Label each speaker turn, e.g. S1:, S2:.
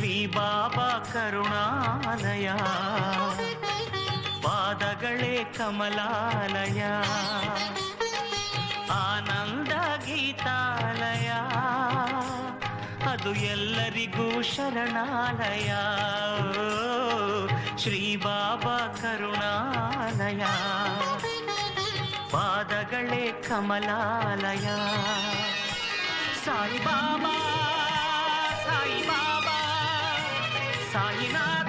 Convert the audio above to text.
S1: ಶ್ರೀ ಬಾಬಾ ಕರುಣಾಲಯ, ಪಾದಗಳೇ ಕಮಲಾಲಯ, ಆನಂದ ಗೀತಾಲಯ, ಅದು ಎಲ್ಲರಿಗೂ ಶರಣಾಲಯ. ಶ್ರೀ ಬಾಬಾ ಕರುಣಾಲಯ, ಪಾದಗಳೇ ಕಮಲಾಲಯ. ಸಾಯಿ ಬಾಬಾ, ಸಾಯಿ ಬಾಬಾ, ಸಾಯಿನಾಥ